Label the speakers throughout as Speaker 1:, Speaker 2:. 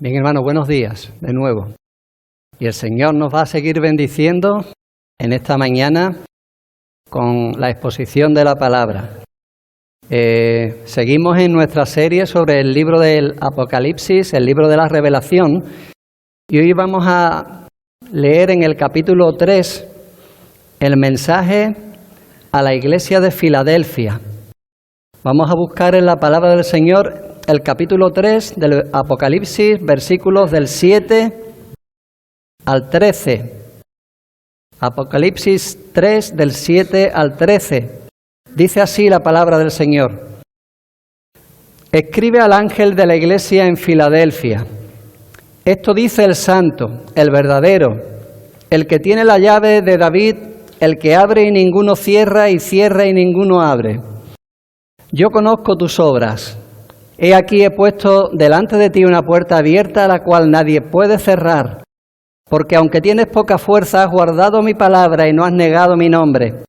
Speaker 1: Bien, hermanos, buenos días de nuevo. Y el Señor nos va a seguir bendiciendo en esta mañana con la exposición de la palabra. Seguimos en nuestra serie sobre el libro del Apocalipsis, el libro de la Revelación, y hoy vamos a leer en el capítulo 3 el mensaje a la iglesia de Filadelfia. Vamos a buscar en la palabra del Señor el capítulo 3 del Apocalipsis, versículos del 7 al 13. Apocalipsis 3, del 7 al 13. Dice así la palabra del Señor. Escribe al ángel de la iglesia en Filadelfia. Esto dice el santo, el verdadero, el que tiene la llave de David, el que abre y ninguno cierra, y cierra y ninguno abre. Yo conozco tus obras. He aquí he puesto delante de ti una puerta abierta a la cual nadie puede cerrar, porque aunque tienes poca fuerza, has guardado mi palabra y no has negado mi nombre.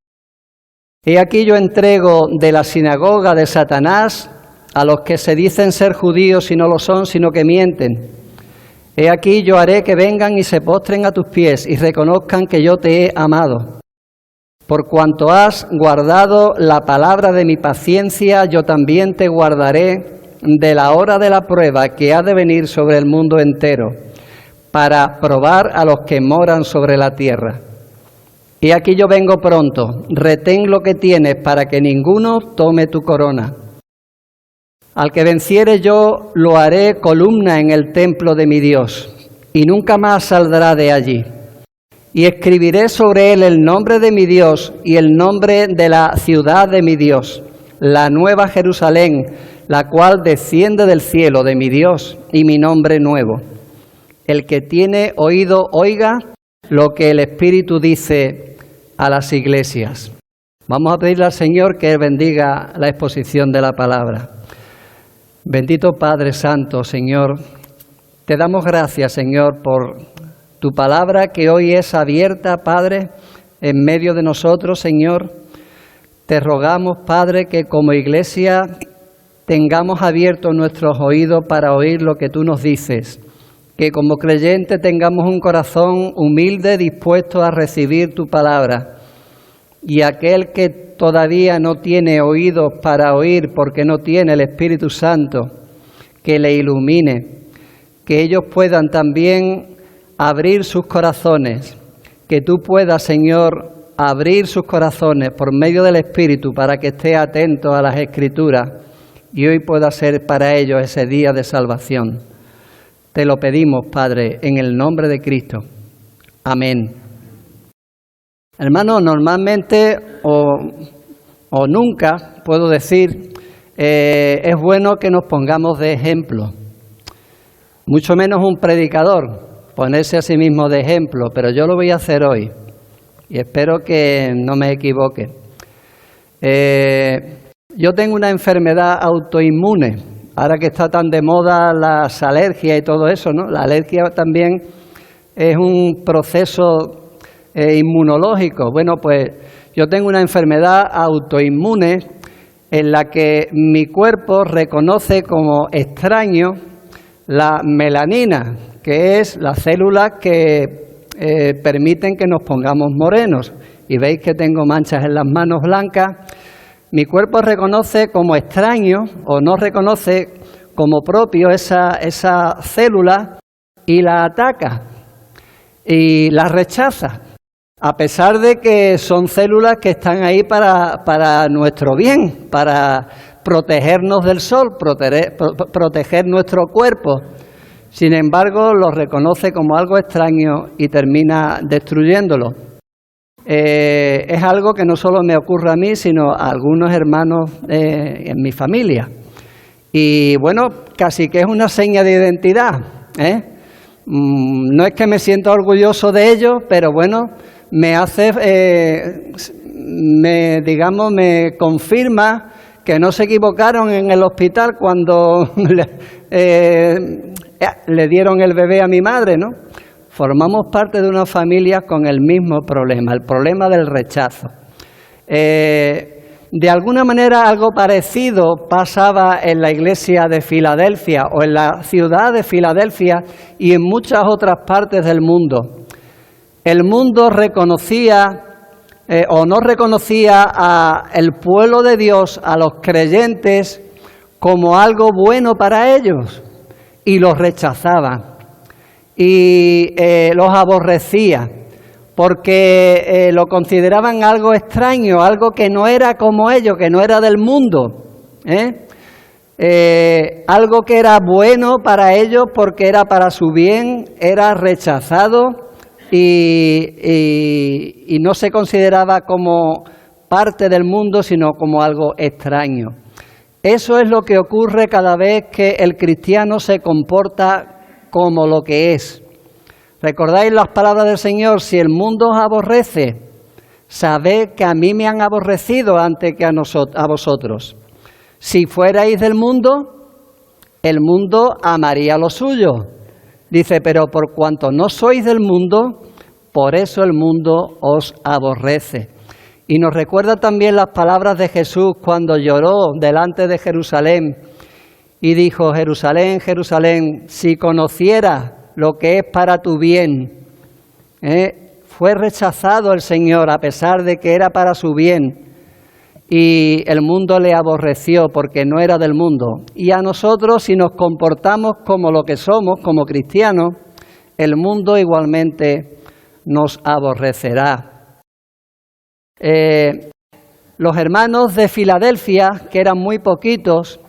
Speaker 1: He aquí yo entrego de la sinagoga de Satanás a los que se dicen ser judíos y no lo son, sino que mienten. He aquí yo haré que vengan y se postren a tus pies y reconozcan que yo te he amado. Por cuanto has guardado la palabra de mi paciencia, yo también te guardaré de la hora de la prueba que ha de venir sobre el mundo entero, para probar a los que moran sobre la tierra. Y aquí yo vengo pronto, retén lo que tienes para que ninguno tome tu corona. Al que venciere yo lo haré columna en el templo de mi Dios, y nunca más saldrá de allí. Y escribiré sobre él el nombre de mi Dios y el nombre de la ciudad de mi Dios, la nueva Jerusalén, la cual desciende del cielo de mi Dios, y mi nombre nuevo. El que tiene oído, oiga lo que el Espíritu dice a las iglesias. Vamos a pedirle al Señor que Él bendiga la exposición de la palabra. Bendito Padre Santo, Señor, te damos gracias, Señor, por tu palabra que hoy es abierta, Padre, en medio de nosotros, Señor. Te rogamos, Padre, que como iglesia tengamos abiertos nuestros oídos para oír lo que tú nos dices, que como creyentes tengamos un corazón humilde, dispuesto a recibir tu palabra, y aquel que todavía no tiene oídos para oír porque no tiene el Espíritu Santo, que le ilumine, que ellos puedan también abrir sus corazones, que tú puedas, Señor, abrir sus corazones por medio del Espíritu para que esté atento a las Escrituras y hoy pueda ser para ellos ese día de salvación. Te lo pedimos, Padre, en el nombre de Cristo. Amén. Hermanos, normalmente o nunca, puedo decir, es bueno que nos pongamos de ejemplo. Mucho menos un predicador, ponerse a sí mismo de ejemplo, pero yo lo voy a hacer hoy y espero que no me equivoque. Yo tengo una enfermedad autoinmune, ahora que está tan de moda las alergias y todo eso, ¿no? La alergia también es un proceso inmunológico. Bueno, pues yo tengo una enfermedad autoinmune en la que mi cuerpo reconoce como extraño la melanina, que es las células que permiten que nos pongamos morenos. Y veis que tengo manchas en las manos blancas. Mi cuerpo reconoce como extraño o no reconoce como propio esa célula y la ataca y la rechaza, a pesar de que son células que están ahí para nuestro bien, para protegernos del sol, proteger nuestro cuerpo. Sin embargo, lo reconoce como algo extraño y termina destruyéndolo. Es algo que no solo me ocurre a mí, sino a algunos hermanos en mi familia. Y bueno, casi que es una seña de identidad, ¿eh? No es que me sienta orgulloso de ello, pero bueno, me hace, me confirma que no se equivocaron en el hospital cuando le dieron el bebé a mi madre, ¿no? Formamos parte de una familia con el mismo problema, el problema del rechazo. de alguna manera algo parecido pasaba en la iglesia de Filadelfia o en la ciudad de Filadelfia y en muchas otras partes del mundo. El mundo reconocía o no reconocía al pueblo de Dios, a los creyentes, como algo bueno para ellos y los rechazaba y los aborrecía porque lo consideraban algo extraño, algo que no era como ellos, que no era del mundo, algo que era bueno para ellos porque era para su bien, era rechazado y no se consideraba como parte del mundo, sino como algo extraño. Eso es lo que ocurre cada vez que el cristiano se comporta como lo que es. ¿Recordáis las palabras del Señor? Si el mundo os aborrece, sabed que a mí me han aborrecido antes que a vosotros. Si fuerais del mundo, el mundo amaría lo suyo. Dice, pero por cuanto no sois del mundo, por eso el mundo os aborrece. Y nos recuerda también las palabras de Jesús cuando lloró delante de Jerusalén y dijo, Jerusalén, Jerusalén, si conocieras lo que es para tu bien. Fue rechazado el Señor a pesar de que era para su bien y el mundo le aborreció porque no era del mundo. Y a nosotros, si nos comportamos como lo que somos, como cristianos, el mundo igualmente nos aborrecerá. Los hermanos de Filadelfia, que eran muy poquitos,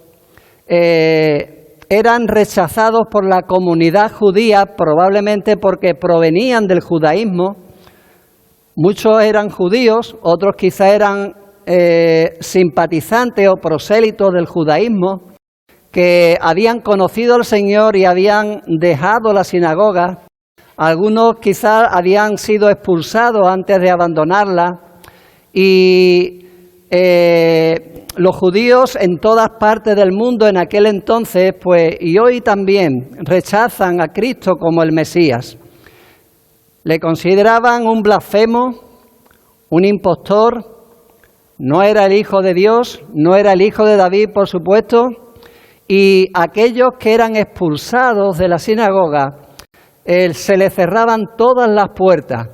Speaker 1: eran rechazados por la comunidad judía, probablemente porque provenían del judaísmo. Muchos eran judíos, otros quizá eran simpatizantes o prosélitos del judaísmo, que habían conocido al Señor y habían dejado la sinagoga. Algunos quizás habían sido expulsados antes de abandonarla. Y los judíos en todas partes del mundo en aquel entonces, pues, y hoy también, rechazan a Cristo como el Mesías. Le consideraban un blasfemo, un impostor, no era el Hijo de Dios, no era el Hijo de David, por supuesto, y aquellos que eran expulsados de la sinagoga, se les cerraban todas las puertas.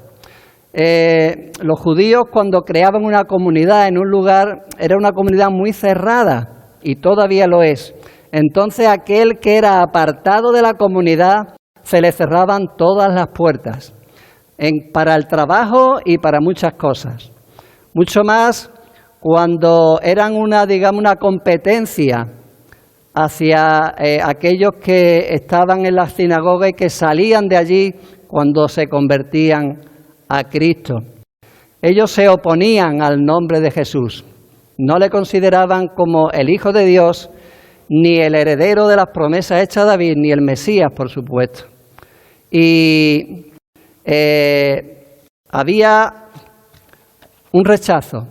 Speaker 1: Los judíos, cuando creaban una comunidad en un lugar, era una comunidad muy cerrada y todavía lo es. Entonces aquel que era apartado de la comunidad se le cerraban todas las puertas para el trabajo y para muchas cosas. Mucho más cuando eran una competencia hacia aquellos que estaban en la sinagoga y que salían de allí cuando se convertían a Cristo. Ellos se oponían al nombre de Jesús, no le consideraban como el Hijo de Dios, ni el heredero de las promesas hechas a David, ni el Mesías, por supuesto. Y había un rechazo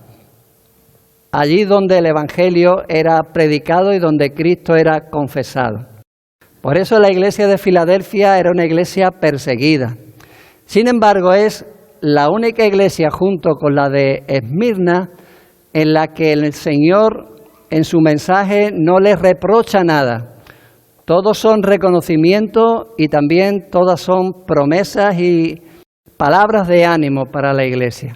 Speaker 1: allí donde el Evangelio era predicado y donde Cristo era confesado. Por eso la iglesia de Filadelfia era una iglesia perseguida. Sin embargo, es la única iglesia junto con la de Esmirna en la que el Señor en su mensaje no les reprocha nada. Todos son reconocimiento y también todas son promesas y palabras de ánimo para la iglesia.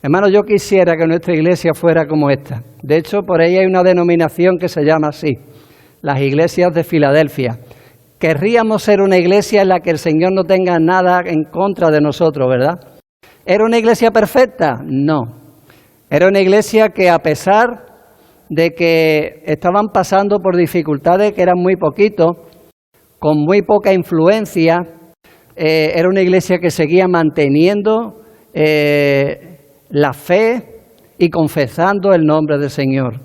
Speaker 1: Hermanos, yo quisiera que nuestra iglesia fuera como esta. De hecho, por ahí hay una denominación que se llama así, las iglesias de Filadelfia. Querríamos ser una iglesia en la que el Señor no tenga nada en contra de nosotros, ¿verdad? ¿Era una iglesia perfecta? No. Era una iglesia que, a pesar de que estaban pasando por dificultades que eran muy poquitos, con muy poca influencia, era una iglesia que seguía manteniendo la fe y confesando el nombre del Señor.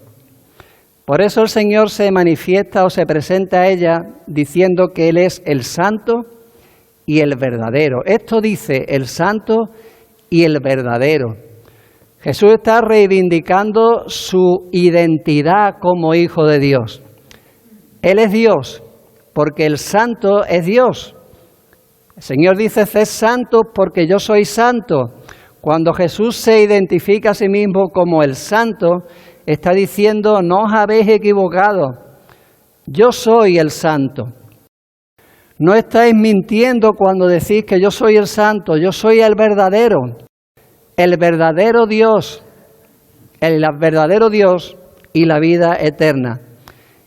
Speaker 1: Por eso el Señor se manifiesta o se presenta a ella diciendo que Él es el santo y el verdadero. Esto dice el santo y el verdadero. Jesús está reivindicando su identidad como Hijo de Dios. Él es Dios, porque el santo es Dios. El Señor dice, sed santos porque yo soy santo. Cuando Jesús se identifica a sí mismo como el santo, está diciendo, no os habéis equivocado, yo soy el santo. No estáis mintiendo cuando decís que yo soy el santo, yo soy el verdadero Dios, el verdadero Dios y la vida eterna.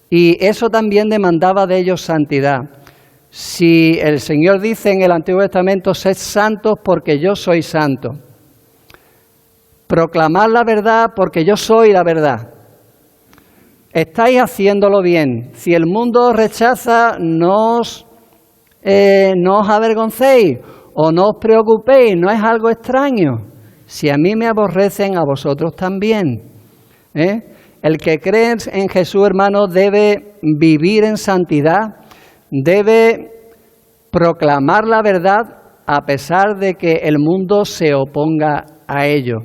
Speaker 1: Y eso también demandaba de ellos santidad. Si el Señor dice en el Antiguo Testamento, sed santos porque yo soy santo. Proclamad la verdad porque yo soy la verdad. Estáis haciéndolo bien. Si el mundo os rechaza, no os avergoncéis o no os preocupéis, no es algo extraño. Si a mí me aborrecen, a vosotros también. El que cree en Jesús, hermano, debe vivir en santidad, debe proclamar la verdad a pesar de que el mundo se oponga a ello.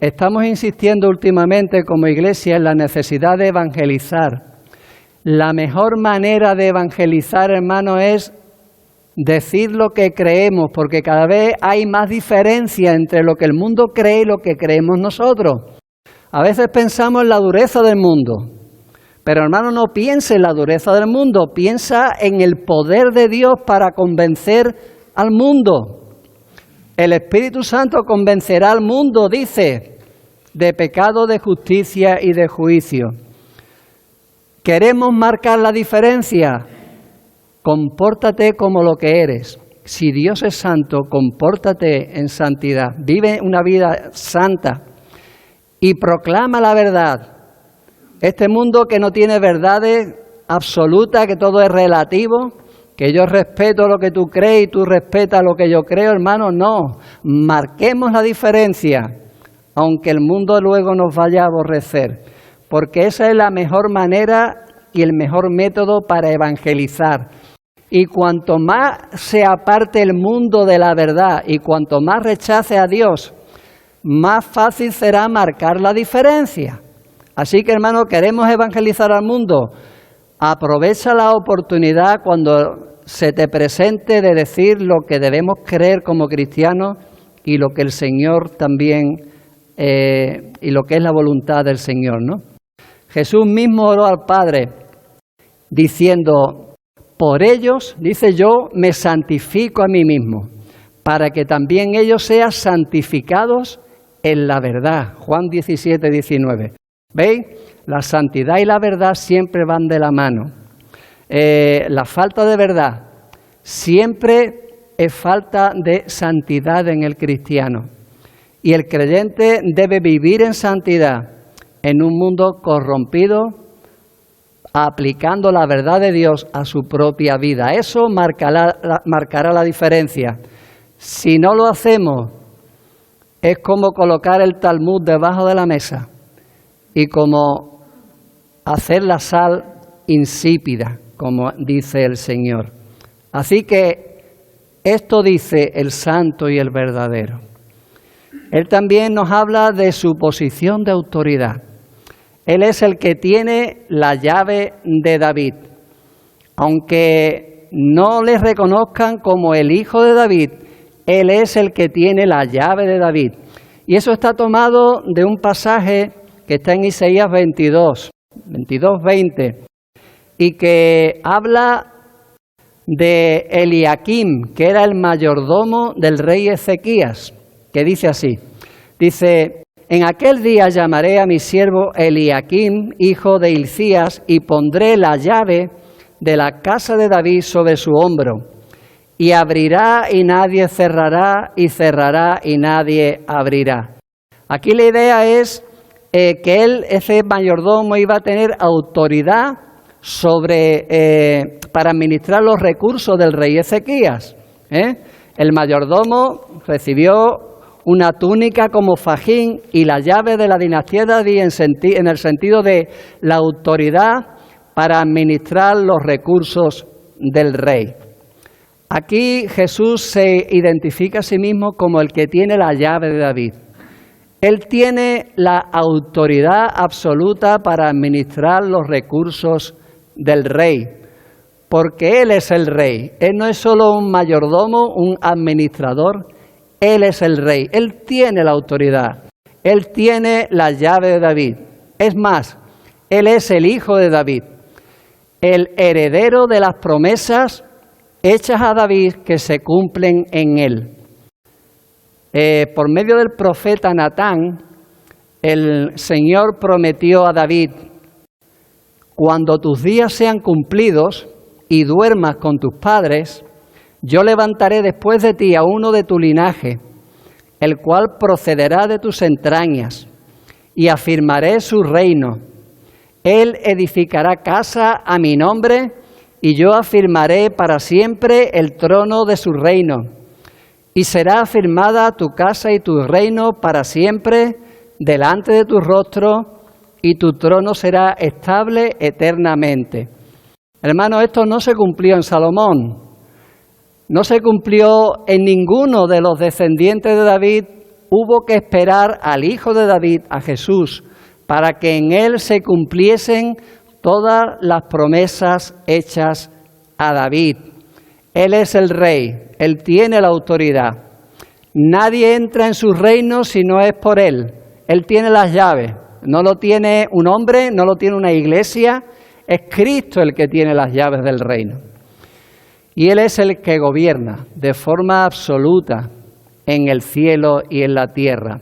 Speaker 1: Estamos insistiendo últimamente como iglesia en la necesidad de evangelizar. La mejor manera de evangelizar, hermano, es decir lo que creemos, porque cada vez hay más diferencia entre lo que el mundo cree y lo que creemos nosotros. A veces pensamos en la dureza del mundo, pero hermano, no piense en la dureza del mundo, piensa en el poder de Dios para convencer al mundo. El Espíritu Santo convencerá al mundo, dice, de pecado, de justicia y de juicio. ¿Queremos marcar la diferencia? Compórtate como lo que eres. Si Dios es santo, compórtate en santidad. Vive una vida santa y proclama la verdad. Este mundo que no tiene verdades absolutas, que todo es relativo, que yo respeto lo que tú crees y tú respetas lo que yo creo, hermano, no. Marquemos la diferencia, aunque el mundo luego nos vaya a aborrecer, porque esa es la mejor manera y el mejor método para evangelizar. Y cuanto más se aparte el mundo de la verdad y cuanto más rechace a Dios, más fácil será marcar la diferencia. Así que, hermano, queremos evangelizar al mundo. Aprovecha la oportunidad cuando se te presente de decir lo que debemos creer como cristianos y lo que el Señor también, y lo que es la voluntad del Señor, ¿no? Jesús mismo oró al Padre diciendo, por ellos, dice, yo me santifico a mí mismo, para que también ellos sean santificados en la verdad. Juan 17, 19. ¿Veis? La santidad y la verdad siempre van de la mano. La falta de verdad siempre es falta de santidad en el cristiano. Y el creyente debe vivir en santidad en un mundo corrompido, aplicando la verdad de Dios a su propia vida. Eso marcará la diferencia. Si no lo hacemos, es como colocar el Talmud debajo de la mesa y como hacer la sal insípida, como dice el Señor. Así que esto dice el santo y el verdadero. Él también nos habla de su posición de autoridad. Él es el que tiene la llave de David. Aunque no le reconozcan como el hijo de David, Él es el que tiene la llave de David. Y eso está tomado de un pasaje que está en Isaías 22, 20, y que habla de Eliakim, que era el mayordomo del rey Ezequías, que dice así, dice, en aquel día llamaré a mi siervo Eliakim, hijo de Hilcías, y pondré la llave de la casa de David sobre su hombro, y abrirá y nadie cerrará, y cerrará y nadie abrirá. Aquí la idea es que él, ese mayordomo, iba a tener autoridad para administrar los recursos del rey Ezequías. El mayordomo recibió una túnica como fajín y la llave de la dinastía de David en el sentido de la autoridad para administrar los recursos del rey. Aquí Jesús se identifica a sí mismo como el que tiene la llave de David. Él tiene la autoridad absoluta para administrar los recursos del rey, porque Él es el rey. Él no es solo un mayordomo, un administrador, Él es el rey. Él tiene la autoridad, Él tiene la llave de David. Es más, Él es el Hijo de David, el heredero de las promesas hechas a David que se cumplen en Él. Por medio del profeta Natán, el Señor prometió a David: cuando tus días sean cumplidos y duermas con tus padres, yo levantaré después de ti a uno de tu linaje, el cual procederá de tus entrañas, y afirmaré su reino. Él edificará casa a mi nombre, y yo afirmaré para siempre el trono de su reino. Y será afirmada tu casa y tu reino para siempre delante de tu rostro, y tu trono será estable eternamente. Hermano, esto no se cumplió en Salomón, no se cumplió en ninguno de los descendientes de David. Hubo que esperar al Hijo de David, a Jesús, para que en Él se cumpliesen todas las promesas hechas a David. Él es el Rey, Él tiene la autoridad. Nadie entra en su reino si no es por Él. Él tiene las llaves. No lo tiene un hombre, no lo tiene una iglesia, es Cristo el que tiene las llaves del reino. Y Él es el que gobierna de forma absoluta en el cielo y en la tierra.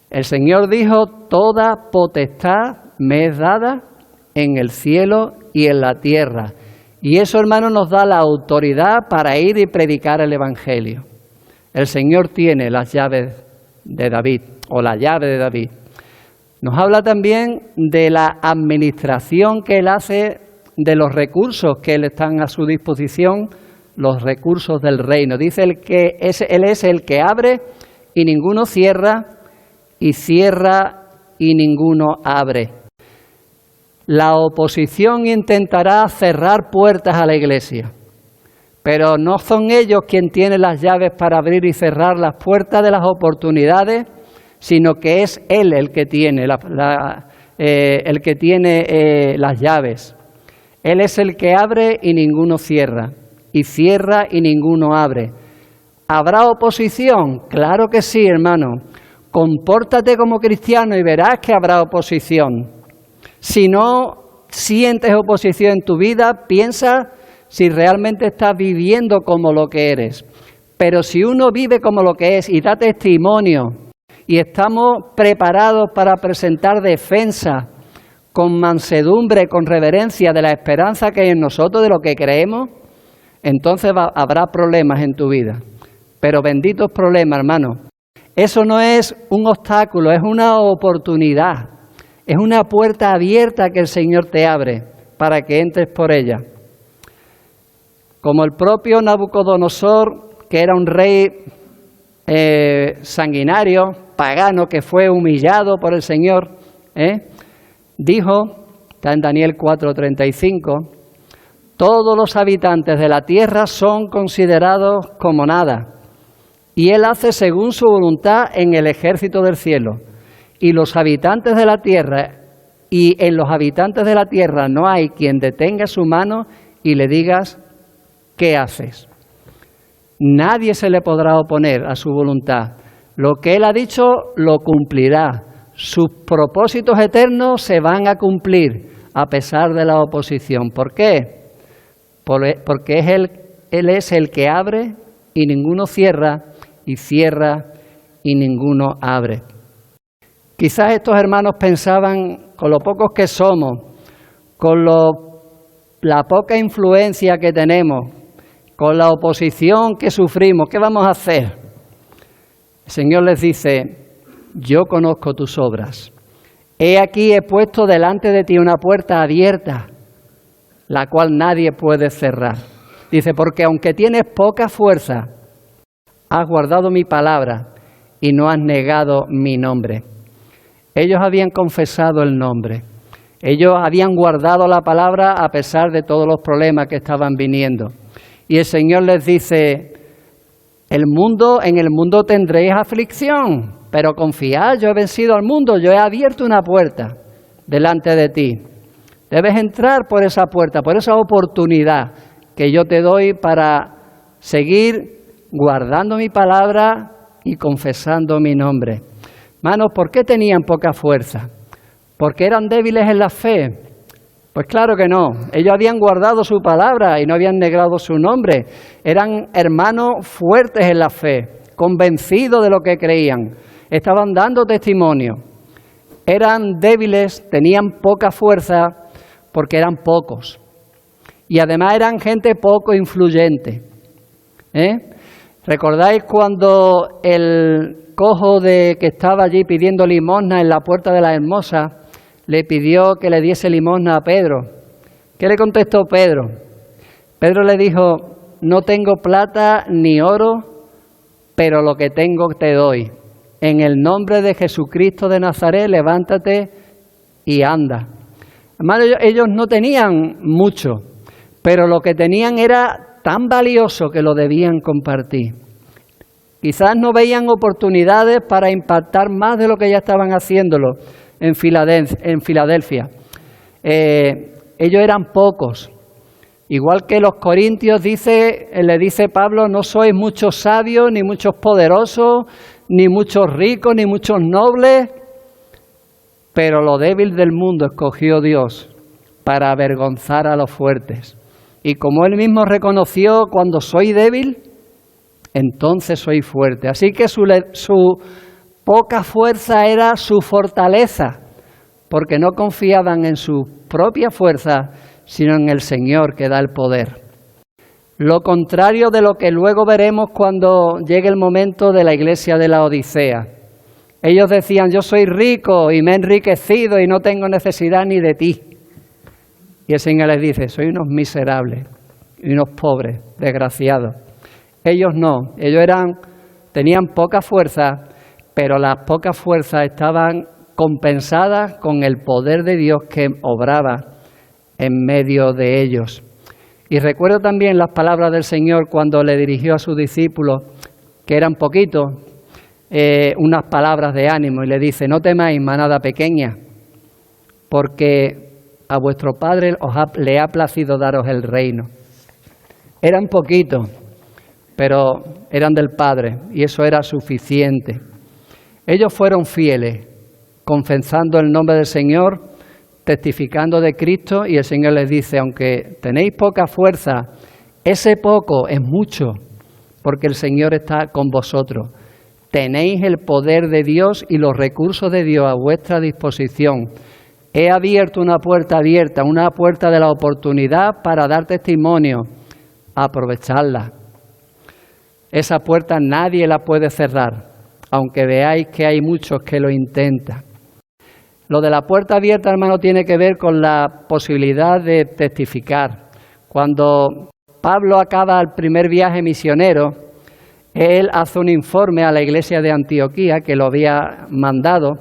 Speaker 1: El Señor dijo: toda potestad me es dada en el cielo y en la tierra. Y eso, hermano, nos da la autoridad para ir y predicar el Evangelio. El Señor tiene las llaves de David, o la llave de David. Nos habla también de la administración que Él hace de los recursos que Él están a su disposición, los recursos del reino. Dice Él es el que abre y ninguno cierra, y cierra y ninguno abre. La oposición intentará cerrar puertas a la Iglesia, pero no son ellos quienes tienen las llaves para abrir y cerrar las puertas de las oportunidades, sino que es Él el que tiene las llaves. Él es el que abre y ninguno cierra, y cierra y ninguno abre. ¿Habrá oposición? Claro que sí, hermano. Compórtate como cristiano y verás que habrá oposición. Si no sientes oposición en tu vida, piensa si realmente estás viviendo como lo que eres. Pero si uno vive como lo que es y da testimonio, y estamos preparados para presentar defensa con mansedumbre, con reverencia de la esperanza que hay en nosotros, de lo que creemos, entonces habrá problemas en tu vida. Pero benditos problemas, hermano. Eso no es un obstáculo, es una oportunidad. Es una puerta abierta que el Señor te abre para que entres por ella. Como el propio Nabucodonosor, que era un rey sanguinario, pagano, que fue humillado por el Señor, dijo, está en Daniel 4:35, todos los habitantes de la tierra son considerados como nada, y Él hace según su voluntad en el ejército del cielo. Y los habitantes de la tierra, y en los habitantes de la tierra no hay quien detenga su mano y le digas, ¿qué haces? Nadie se le podrá oponer a su voluntad. Lo que Él ha dicho lo cumplirá. Sus propósitos eternos se van a cumplir a pesar de la oposición. ¿Por qué? Porque Él es el que abre y ninguno cierra, y cierra y ninguno abre. Quizás estos hermanos pensaban, con lo pocos que somos, con la poca influencia que tenemos, con la oposición que sufrimos, ¿qué vamos a hacer? El Señor les dice, yo conozco tus obras. He aquí he puesto delante de ti una puerta abierta, la cual nadie puede cerrar. Dice, porque aunque tienes poca fuerza, has guardado mi palabra y no has negado mi nombre. Ellos habían confesado el nombre. Ellos habían guardado la palabra a pesar de todos los problemas que estaban viniendo. Y el Señor les dice, en el mundo tendréis aflicción, pero confiad, yo he vencido al mundo, yo he abierto una puerta delante de ti. Debes entrar por esa puerta, por esa oportunidad que yo te doy para seguir guardando mi palabra y confesando mi nombre. Hermanos, ¿por qué tenían poca fuerza? ¿Porque eran débiles en la fe? Pues claro que no. Ellos habían guardado su palabra y no habían negado su nombre. Eran hermanos fuertes en la fe, convencidos de lo que creían. Estaban dando testimonio. Eran débiles, tenían poca fuerza porque eran pocos. Y además eran gente poco influyente. ¿Recordáis cuando el cojo que estaba allí pidiendo limosna en la puerta de la Hermosa le pidió que le diese limosna a Pedro? ¿Qué le contestó Pedro? Pedro le dijo: no tengo plata ni oro, pero lo que tengo te doy. En el nombre de Jesucristo de Nazaret, levántate y anda. Hermano, ellos no tenían mucho, pero lo que tenían era tan valioso que lo debían compartir. Quizás no veían oportunidades para impactar más de lo que ya estaban haciéndolo en Filadelfia. Ellos eran pocos. Igual que los corintios, le dice Pablo: no sois muchos sabios, ni muchos poderosos, ni muchos ricos, ni muchos nobles, pero lo débil del mundo escogió Dios para avergonzar a los fuertes. Y como él mismo reconoció: cuando soy débil, entonces soy fuerte. Así que su poca fuerza era su fortaleza, porque no confiaban en su propia fuerza, sino en el Señor que da el poder. Lo contrario de lo que luego veremos cuando llegue el momento de la iglesia de la Odisea. Ellos decían: yo soy rico y me he enriquecido y no tengo necesidad ni de ti. Y el Señor les dice: soy unos miserables y unos pobres, desgraciados. Ellos no, ellos tenían poca fuerza, pero las pocas fuerzas estaban compensadas con el poder de Dios que obraba en medio de ellos. Y recuerdo también las palabras del Señor cuando le dirigió a sus discípulos, que eran poquitos, unas palabras de ánimo, y le dice: no temáis, manada pequeña, porque a vuestro Padre le ha placido daros el reino. Eran poquitos, pero eran del Padre, y eso era suficiente. Ellos fueron fieles, confesando el nombre del Señor, testificando de Cristo, y el Señor les dice: aunque tenéis poca fuerza, ese poco es mucho, porque el Señor está con vosotros. Tenéis el poder de Dios y los recursos de Dios a vuestra disposición. He abierto una puerta abierta, una puerta de la oportunidad para dar testimonio. Aprovechadla. Esa puerta nadie la puede cerrar, aunque veáis que hay muchos que lo intentan. Lo de la puerta abierta, hermano, tiene que ver con la posibilidad de testificar. Cuando Pablo acaba el primer viaje misionero, él hace un informe a la iglesia de Antioquía, que lo había mandado,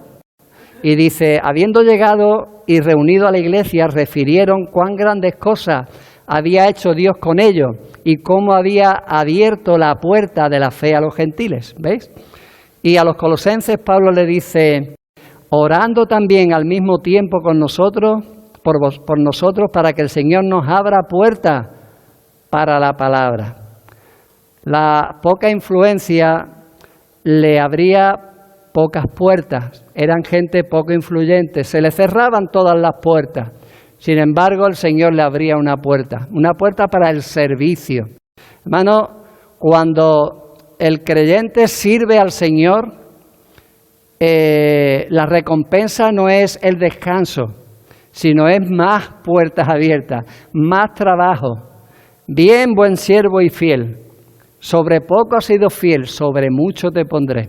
Speaker 1: y dice: habiendo llegado y reunido a la iglesia, refirieron cuán grandes cosas había hecho Dios con ellos y cómo había abierto la puerta de la fe a los gentiles. ¿Veis? Y a los colosenses Pablo le dice: orando también al mismo tiempo con nosotros, por nosotros, para que el Señor nos abra puertas para la palabra. La poca influencia le abría pocas puertas, eran gente poco influyente, se le cerraban todas las puertas. Sin embargo, el Señor le abría una puerta para el servicio. Hermano, cuando el creyente sirve al Señor, la recompensa no es el descanso, sino es más puertas abiertas, más trabajo. Bien, buen siervo y fiel. Sobre poco has sido fiel, sobre mucho te pondré.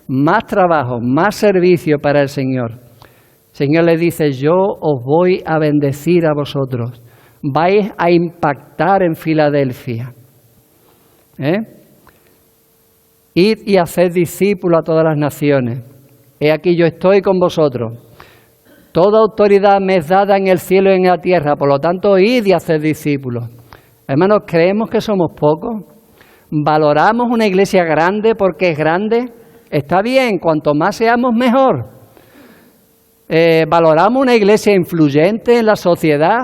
Speaker 1: Más trabajo, más servicio para el Señor. El Señor le dice: yo os voy a bendecir a vosotros. Vais a impactar en Filadelfia. Id y haced discípulos a todas las naciones. He aquí yo estoy con vosotros. Toda autoridad me es dada en el cielo y en la tierra. Por lo tanto, id y haced discípulos. Hermanos, ¿creemos que somos pocos? ¿Valoramos una iglesia grande porque es grande? Está bien, cuanto más seamos, mejor. ¿Valoramos una iglesia influyente en la sociedad?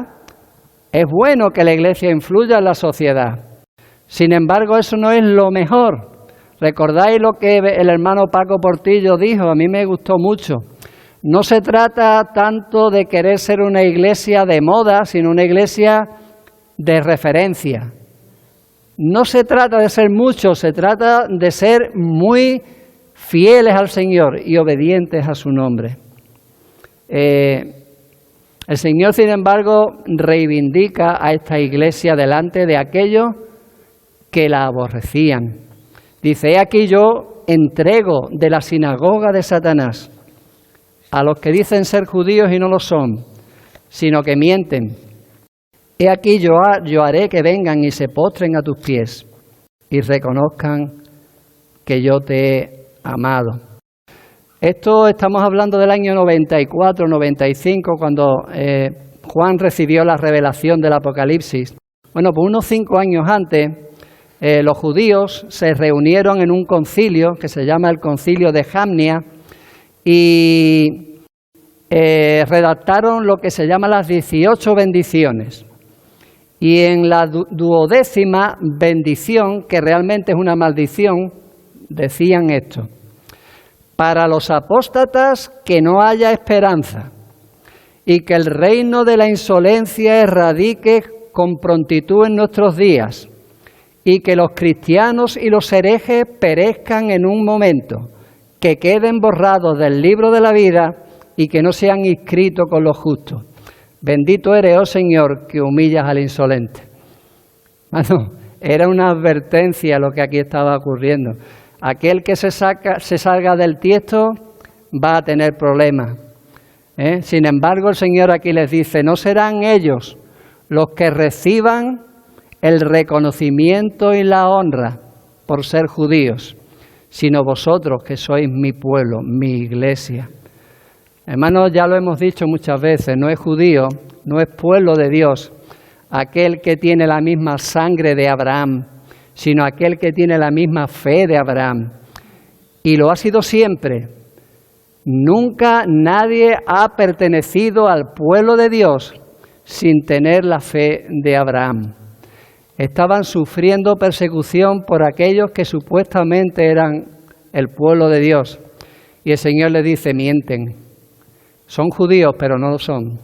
Speaker 1: Es bueno que la iglesia influya en la sociedad. Sin embargo, eso no es lo mejor. ¿Recordáis lo que el hermano Paco Portillo dijo? A mí me gustó mucho. No se trata tanto de querer ser una iglesia de moda, sino una iglesia de referencia. No se trata de ser muchos, se trata de ser muy fieles al Señor y obedientes a su nombre. El Señor, sin embargo, reivindica a esta iglesia delante de aquellos que la aborrecían. Dice: he aquí yo entrego de la sinagoga de Satanás a los que dicen ser judíos y no lo son, sino que mienten. He aquí yo haré que vengan y se postren a tus pies y reconozcan que yo te he amado. Esto estamos hablando del año 94, 95, cuando Juan recibió la revelación del Apocalipsis. Bueno, pues unos 5 años antes, los judíos se reunieron en un concilio que se llama el Concilio de Jamnia y redactaron lo que se llama las 18 bendiciones. Y en la 12ª bendición, que realmente es una maldición, decían esto: para los apóstatas que no haya esperanza, y que el reino de la insolencia erradique con prontitud en nuestros días, y que los cristianos y los herejes perezcan en un momento, que queden borrados del libro de la vida y que no sean inscritos con los justos. Bendito eres, oh Señor, que humillas al insolente. Bueno, era una advertencia lo que aquí estaba ocurriendo. Aquel que se salga del tiesto va a tener problemas. Sin embargo, el Señor aquí les dice: no serán ellos los que reciban el reconocimiento y la honra por ser judíos, sino vosotros que sois mi pueblo, mi iglesia. Hermanos, ya lo hemos dicho muchas veces, no es judío, no es pueblo de Dios aquel que tiene la misma sangre de Abraham, sino aquel que tiene la misma fe de Abraham. Y lo ha sido siempre. Nunca nadie ha pertenecido al pueblo de Dios sin tener la fe de Abraham. Estaban sufriendo persecución por aquellos que supuestamente eran el pueblo de Dios. Y el Señor les dice: mienten. Son judíos, pero no lo son.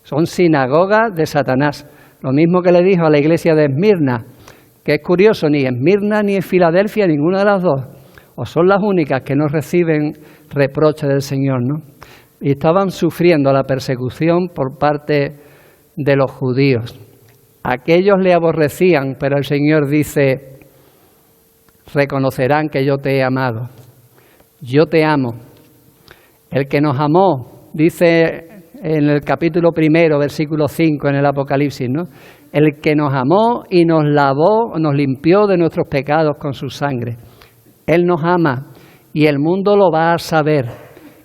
Speaker 1: Son sinagogas de Satanás. Lo mismo que le dijo a la iglesia de Esmirna, que es curioso, ni Esmirna ni en Filadelfia, ninguna de las dos, o son las únicas que no reciben reproche del Señor, ¿no? Y estaban sufriendo la persecución por parte de los judíos. Aquellos le aborrecían, pero el Señor dice: reconocerán que yo te he amado. Yo te amo. El que nos amó, dice en el capítulo 1, versículo 5 en el Apocalipsis, ¿no? El que nos amó y nos lavó, nos limpió de nuestros pecados con su sangre. Él nos ama y el mundo lo va a saber.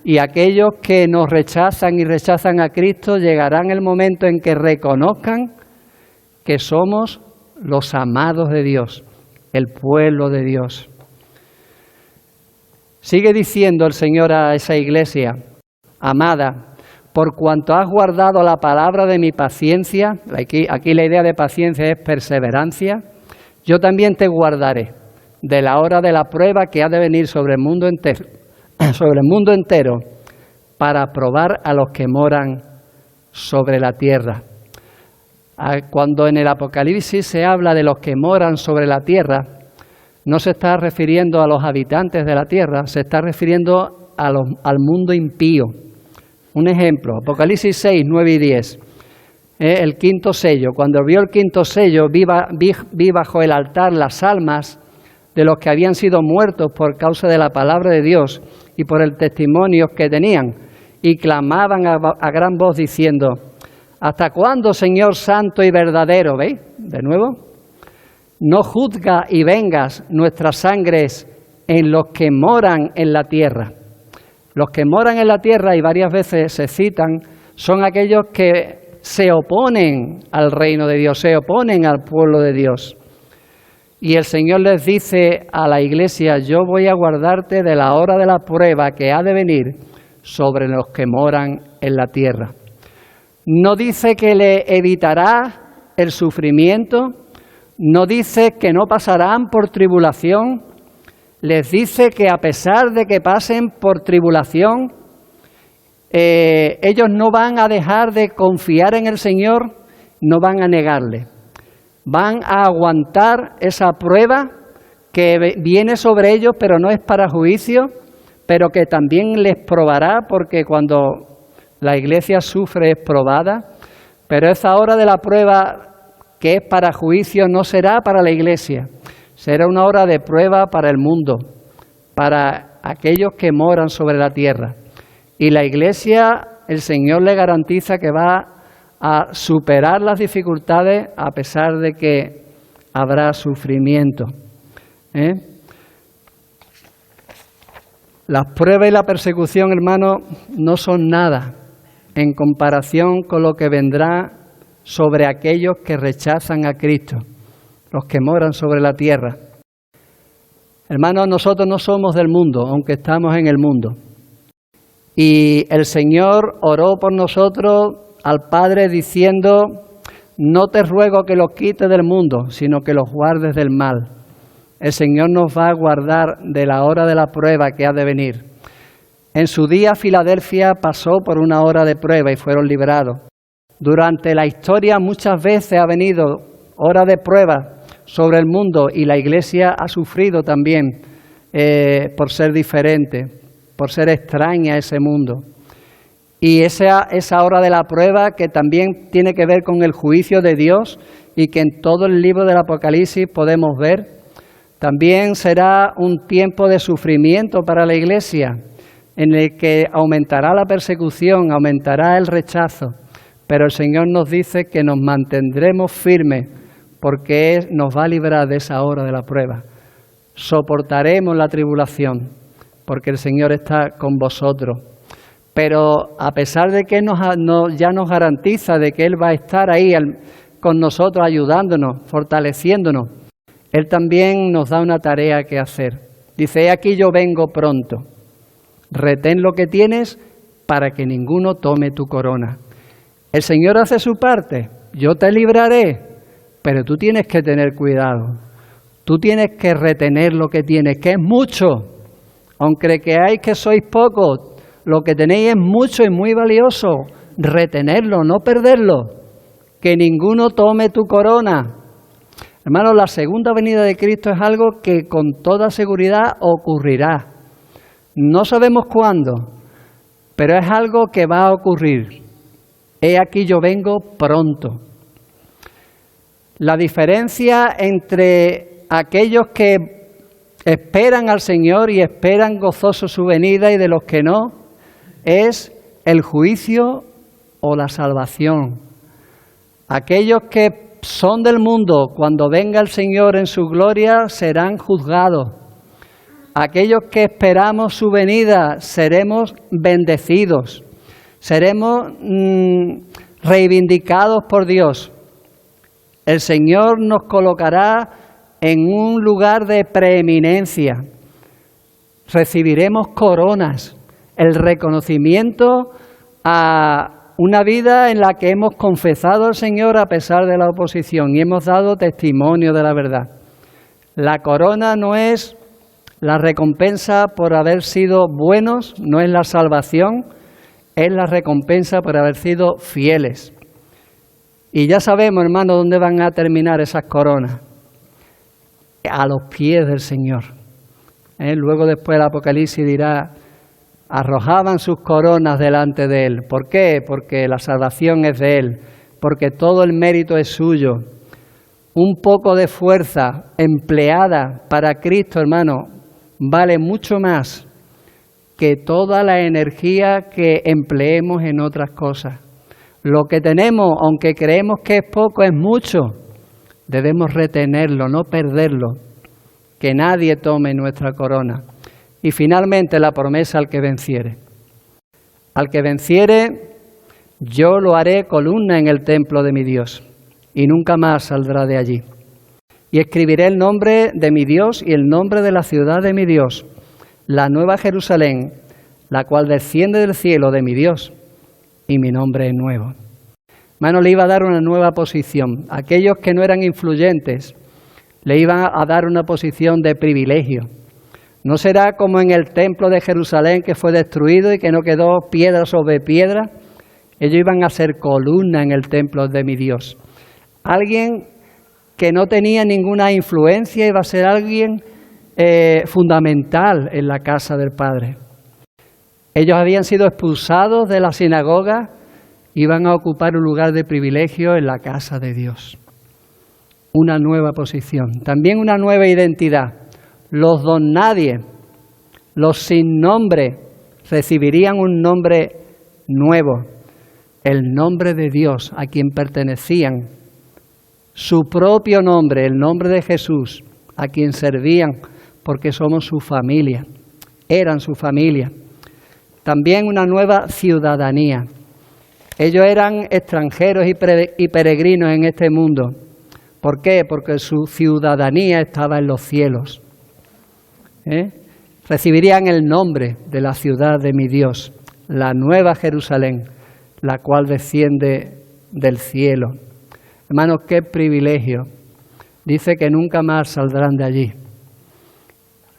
Speaker 1: Y aquellos que nos rechazan y rechazan a Cristo, llegarán el momento en que reconozcan que somos los amados de Dios, el pueblo de Dios. Sigue diciendo el Señor a esa iglesia: amada, por cuanto has guardado la palabra de mi paciencia, aquí la idea de paciencia es perseverancia, yo también te guardaré de la hora de la prueba que ha de venir sobre el mundo entero, para probar a los que moran sobre la tierra. Cuando en el Apocalipsis se habla de los que moran sobre la tierra, no se está refiriendo a los habitantes de la tierra, se está refiriendo al mundo impío. Un ejemplo, Apocalipsis 6, 9 y 10, el quinto sello. Cuando vio el quinto sello, vi bajo el altar las almas de los que habían sido muertos por causa de la palabra de Dios y por el testimonio que tenían, y clamaban a gran voz diciendo: ¿hasta cuándo, Señor santo y verdadero? ¿Veis? De nuevo. No juzga y vengas nuestras sangres en los que moran en la tierra. Los que moran en la tierra, y varias veces se citan, son aquellos que se oponen al reino de Dios, se oponen al pueblo de Dios. Y el Señor les dice a la iglesia: yo voy a guardarte de la hora de la prueba que ha de venir sobre los que moran en la tierra. No dice que le evitará el sufrimiento, no dice que no pasarán por tribulación, les dice que a pesar de que pasen por tribulación, ellos no van a dejar de confiar en el Señor, no van a negarle. Van a aguantar esa prueba que viene sobre ellos, pero no es para juicio, pero que también les probará, porque cuando la iglesia sufre es probada, pero esa hora de la prueba que es para juicio no será para la iglesia, será una hora de prueba para el mundo, para aquellos que moran sobre la tierra. Y la iglesia, el Señor le garantiza que va a superar las dificultades a pesar de que habrá sufrimiento. Las pruebas y la persecución, hermanos, no son nada en comparación con lo que vendrá sobre aquellos que rechazan a Cristo, los que moran sobre la tierra. Hermanos, nosotros no somos del mundo, aunque estamos en el mundo. Y el Señor oró por nosotros al Padre diciendo: no te ruego que los quites del mundo, sino que los guardes del mal. El Señor nos va a guardar de la hora de la prueba que ha de venir. En su día Filadelfia pasó por una hora de prueba y fueron librados. Durante la historia muchas veces ha venido hora de prueba sobre el mundo y la Iglesia ha sufrido también por ser diferente, por ser extraña a ese mundo. Y esa hora de la prueba que también tiene que ver con el juicio de Dios y que en todo el libro del Apocalipsis podemos ver, también será un tiempo de sufrimiento para la Iglesia, en el que aumentará la persecución, aumentará el rechazo, pero el Señor nos dice que nos mantendremos firmes porque nos va a librar de esa hora de la prueba. Soportaremos la tribulación porque el Señor está con vosotros. Pero a pesar de que ya nos garantiza de que Él va a estar ahí con nosotros, ayudándonos, fortaleciéndonos, Él también nos da una tarea que hacer. Dice: he aquí yo vengo pronto. Retén lo que tienes para que ninguno tome tu corona. El Señor hace su parte. Yo te libraré, pero tú tienes que tener cuidado. Tú tienes que retener lo que tienes, que es mucho. Aunque creáis que sois pocos, lo que tenéis es mucho y muy valioso. Retenerlo, no perderlo. Que ninguno tome tu corona. Hermanos, la segunda venida de Cristo es algo que con toda seguridad ocurrirá. No sabemos cuándo, pero es algo que va a ocurrir. He aquí yo vengo pronto. La diferencia entre aquellos que esperan al Señor y esperan gozoso su venida y de los que no, es el juicio o la salvación. Aquellos que son del mundo, cuando venga el Señor en su gloria, serán juzgados. Aquellos que esperamos su venida, seremos bendecidos, seremos reivindicados por Dios. El Señor nos colocará en un lugar de preeminencia. Recibiremos coronas, el reconocimiento a una vida en la que hemos confesado al Señor a pesar de la oposición y hemos dado testimonio de la verdad. La corona no es la recompensa por haber sido buenos, no es la salvación, es la recompensa por haber sido fieles. Y ya sabemos, hermanos, dónde van a terminar esas coronas. A los pies del Señor. Luego después el Apocalipsis dirá: arrojaban sus coronas delante de Él. ¿Por qué? Porque la salvación es de Él, porque todo el mérito es suyo. Un poco de fuerza empleada para Cristo, hermano, vale mucho más que toda la energía que empleemos en otras cosas. Lo que tenemos, aunque creemos que es poco, es mucho. Debemos retenerlo, no perderlo, que nadie tome nuestra corona. Y finalmente la promesa al que venciere. Al que venciere, yo lo haré columna en el templo de mi Dios, y nunca más saldrá de allí. Y escribiré el nombre de mi Dios y el nombre de la ciudad de mi Dios, la nueva Jerusalén, la cual desciende del cielo de mi Dios, y mi nombre es nuevo. Hermano, le iba a dar una nueva posición. Aquellos que no eran influyentes, le iban a dar una posición de privilegio. No será como en el templo de Jerusalén que fue destruido y que no quedó piedra sobre piedra. Ellos iban a ser columna en el templo de mi Dios. Alguien que no tenía ninguna influencia iba a ser alguien fundamental en la casa del Padre. Ellos habían sido expulsados de la sinagoga, iban a ocupar un lugar de privilegio en la casa de Dios. Una nueva posición, también una nueva identidad. Los don nadie, los sin nombre, recibirían un nombre nuevo, el nombre de Dios a quien pertenecían, su propio nombre, el nombre de Jesús, a quien servían, porque somos su familia, eran su familia. También una nueva ciudadanía. Ellos eran extranjeros y peregrinos en este mundo. ¿Por qué? Porque su ciudadanía estaba en los cielos. Recibirían el nombre de la ciudad de mi Dios, la nueva Jerusalén, la cual desciende del cielo. Hermanos, qué privilegio. Dice que nunca más saldrán de allí.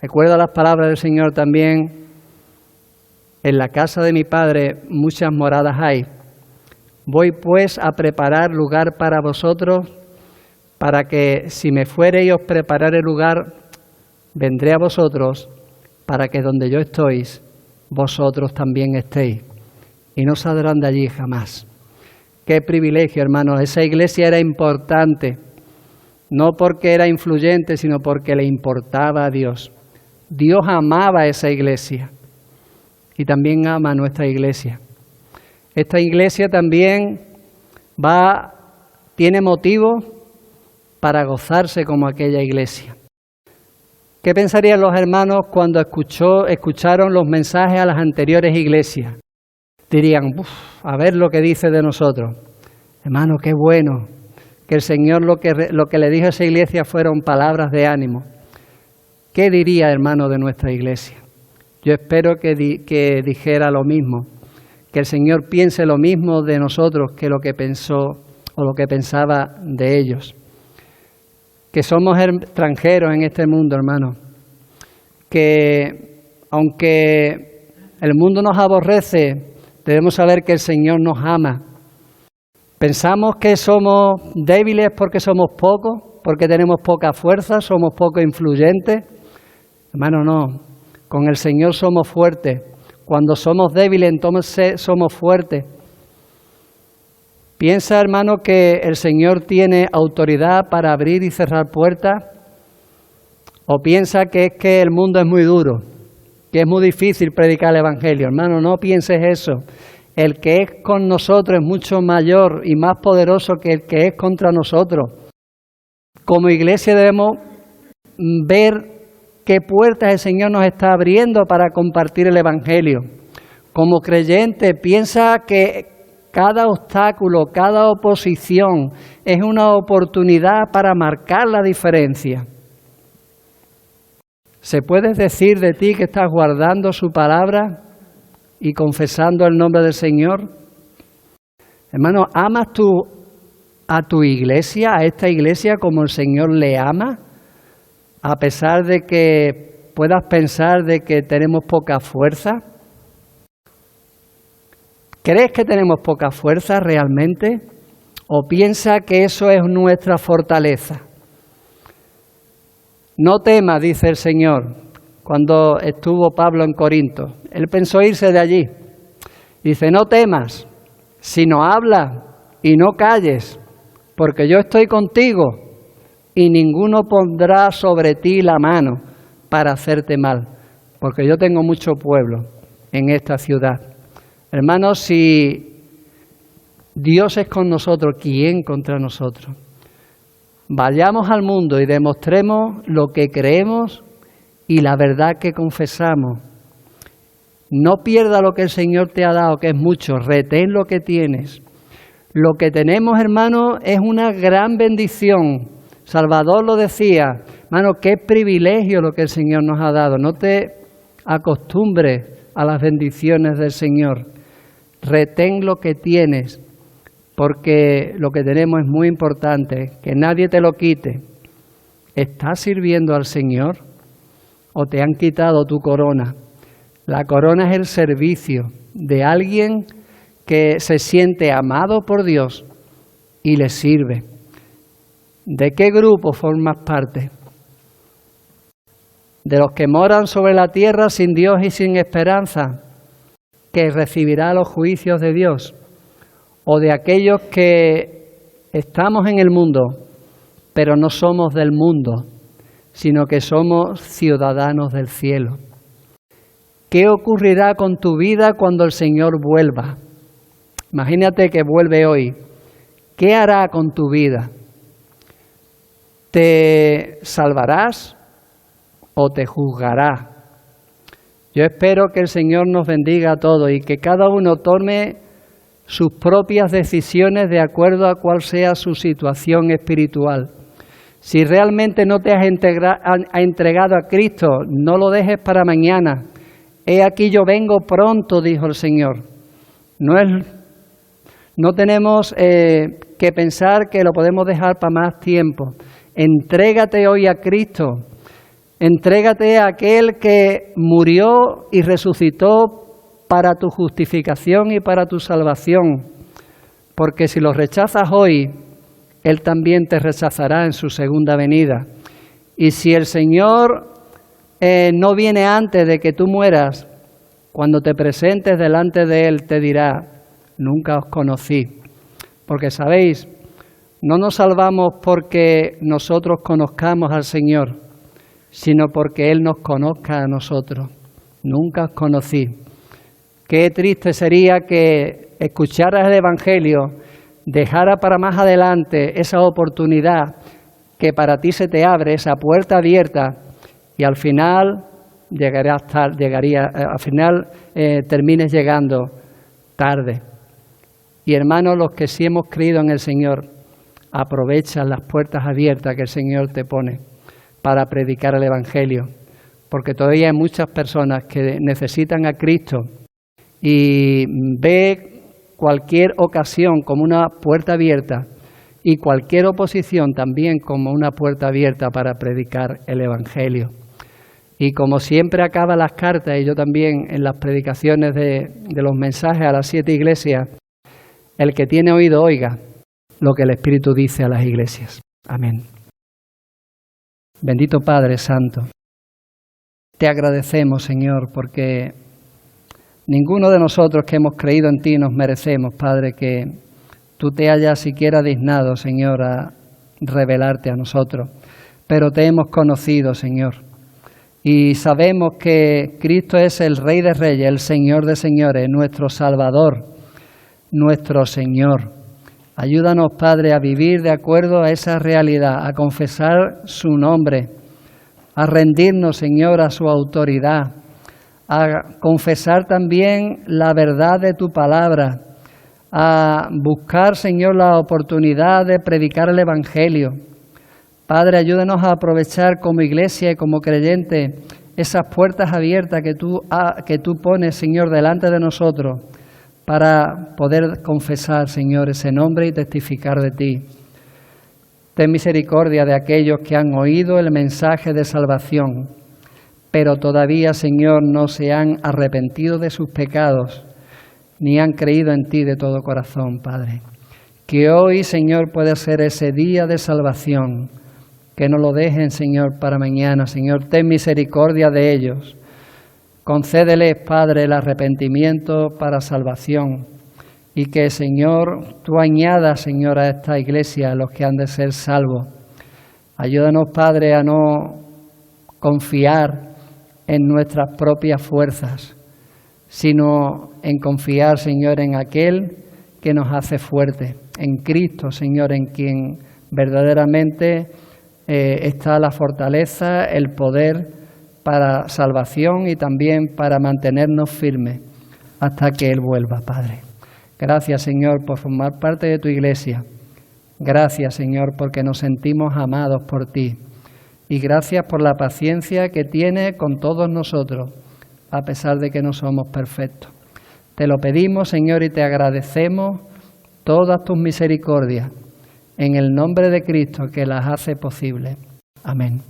Speaker 1: Recuerda las palabras del Señor también. En la casa de mi Padre muchas moradas hay. Voy pues a preparar lugar para vosotros, para que si me fuere y os preparare lugar, vendré a vosotros, para que donde yo estoy, vosotros también estéis. Y no saldrán de allí jamás. Qué privilegio, hermanos. Esa iglesia era importante, no porque era influyente, sino porque le importaba a Dios. Dios amaba a esa iglesia y también ama a nuestra iglesia. Esta iglesia también tiene motivo para gozarse como aquella iglesia. ¿Qué pensarían los hermanos cuando escucharon los mensajes a las anteriores iglesias? Dirían, a ver lo que dice de nosotros. Hermano, qué bueno que el Señor lo que le dijo a esa iglesia fueron palabras de ánimo. ¿Qué diría, hermano, de nuestra iglesia? Yo espero que dijera lo mismo, que el Señor piense lo mismo de nosotros que lo que pensó o lo que pensaba de ellos. Que somos extranjeros en este mundo, hermano. Que aunque el mundo nos aborrece, debemos saber que el Señor nos ama. Pensamos que somos débiles porque somos pocos, porque tenemos poca fuerza, somos poco influyentes. Hermano, no. Con el Señor somos fuertes. Cuando somos débiles, entonces somos fuertes. Piensa, hermano, que el Señor tiene autoridad para abrir y cerrar puertas. O piensa que es que el mundo es muy duro, que es muy difícil predicar el Evangelio. Hermano, no pienses eso. El que es con nosotros es mucho mayor y más poderoso que el que es contra nosotros. Como iglesia debemos ver qué puertas el Señor nos está abriendo para compartir el Evangelio. Como creyente, piensa que cada obstáculo, cada oposición es una oportunidad para marcar la diferencia. ¿Se puede decir de ti que estás guardando su palabra y confesando el nombre del Señor? Hermano, ¿amas tú a tu iglesia, a esta iglesia como el Señor le ama? A pesar de que puedas pensar de que tenemos poca fuerza. ¿Crees que tenemos poca fuerza realmente? ¿O piensa que eso es nuestra fortaleza? No temas, dice el Señor, cuando estuvo Pablo en Corinto. Él pensó irse de allí. Dice, no temas, sino habla y no calles, porque yo estoy contigo y ninguno pondrá sobre ti la mano para hacerte mal, porque yo tengo mucho pueblo en esta ciudad. Hermanos, si Dios es con nosotros, ¿quién contra nosotros? Vayamos al mundo y demostremos lo que creemos y la verdad que confesamos. No pierda lo que el Señor te ha dado, que es mucho. Retén lo que tienes. Lo que tenemos, hermano, es una gran bendición. Salvador lo decía. Hermano, qué privilegio lo que el Señor nos ha dado. No te acostumbres a las bendiciones del Señor. Retén lo que tienes, porque lo que tenemos es muy importante, que nadie te lo quite. ¿Estás sirviendo al Señor? o te han quitado tu corona. La corona es el servicio de alguien que se siente amado por Dios y le sirve. ¿De qué grupo formas parte? ¿De los que moran sobre la tierra sin Dios y sin esperanza, que recibirá los juicios de Dios? ¿O de aquellos que estamos en el mundo, pero no somos del mundo, sino que somos ciudadanos del cielo? ¿Qué ocurrirá con tu vida cuando el Señor vuelva? Imagínate que vuelve hoy. ¿Qué hará con tu vida? ¿Te salvarás o te juzgará? Yo espero que el Señor nos bendiga a todos y que cada uno tome sus propias decisiones de acuerdo a cuál sea su situación espiritual. Si realmente no te has entregado a Cristo, no lo dejes para mañana. He aquí yo vengo pronto, dijo el Señor. No tenemos que pensar que lo podemos dejar para más tiempo. Entrégate hoy a Cristo. Entrégate a aquel que murió y resucitó para tu justificación y para tu salvación. Porque si lo rechazas hoy, Él también te rechazará en su segunda venida. Y si el Señor no viene antes de que tú mueras, cuando te presentes delante de Él te dirá: nunca os conocí. Porque sabéis, no nos salvamos porque nosotros conozcamos al Señor, sino porque Él nos conozca a nosotros. Nunca os conocí. Qué triste sería que escucharas el Evangelio, dejara para más adelante esa oportunidad que para ti se te abre, esa puerta abierta, y al final termines llegando tarde. Y hermanos, los que sí hemos creído en el Señor, aprovechan las puertas abiertas que el Señor te pone para predicar el Evangelio, porque todavía hay muchas personas que necesitan a Cristo y ve cualquier ocasión como una puerta abierta y cualquier oposición también como una puerta abierta para predicar el Evangelio. Y como siempre acaba las cartas, y yo también en las predicaciones de los mensajes a las 7 iglesias, el que tiene oído oiga lo que el Espíritu dice a las iglesias. Amén. Bendito Padre Santo, te agradecemos, Señor, porque ninguno de nosotros que hemos creído en ti nos merecemos, Padre, que tú te hayas siquiera dignado, Señor, a revelarte a nosotros. Pero te hemos conocido, Señor, y sabemos que Cristo es el Rey de Reyes, el Señor de Señores, nuestro Salvador, nuestro Señor. Ayúdanos, Padre, a vivir de acuerdo a esa realidad, a confesar su nombre, a rendirnos, Señor, a su autoridad, a confesar también la verdad de tu palabra, a buscar, Señor, la oportunidad de predicar el Evangelio. Padre, ayúdanos a aprovechar como iglesia y como creyente esas puertas abiertas que tú pones, Señor, delante de nosotros, para poder confesar, Señor, ese nombre y testificar de ti. Ten misericordia de aquellos que han oído el mensaje de salvación, pero todavía, Señor, no se han arrepentido de sus pecados, ni han creído en ti de todo corazón, Padre. Que hoy, Señor, pueda ser ese día de salvación, que no lo dejen, Señor, para mañana. Señor, ten misericordia de ellos. Concédeles, Padre, el arrepentimiento para salvación y que, Señor, tú añadas, Señor, a esta iglesia a los que han de ser salvos. Ayúdanos, Padre, a no confiar en nuestras propias fuerzas, sino en confiar, Señor, en aquel que nos hace fuertes, en Cristo, Señor, en quien verdaderamente está la fortaleza, el poder para salvación y también para mantenernos firmes hasta que Él vuelva, Padre. Gracias, Señor, por formar parte de tu iglesia. Gracias, Señor, porque nos sentimos amados por ti. Y gracias por la paciencia que tienes con todos nosotros, a pesar de que no somos perfectos. Te lo pedimos, Señor, y te agradecemos todas tus misericordias, en el nombre de Cristo que las hace posibles. Amén.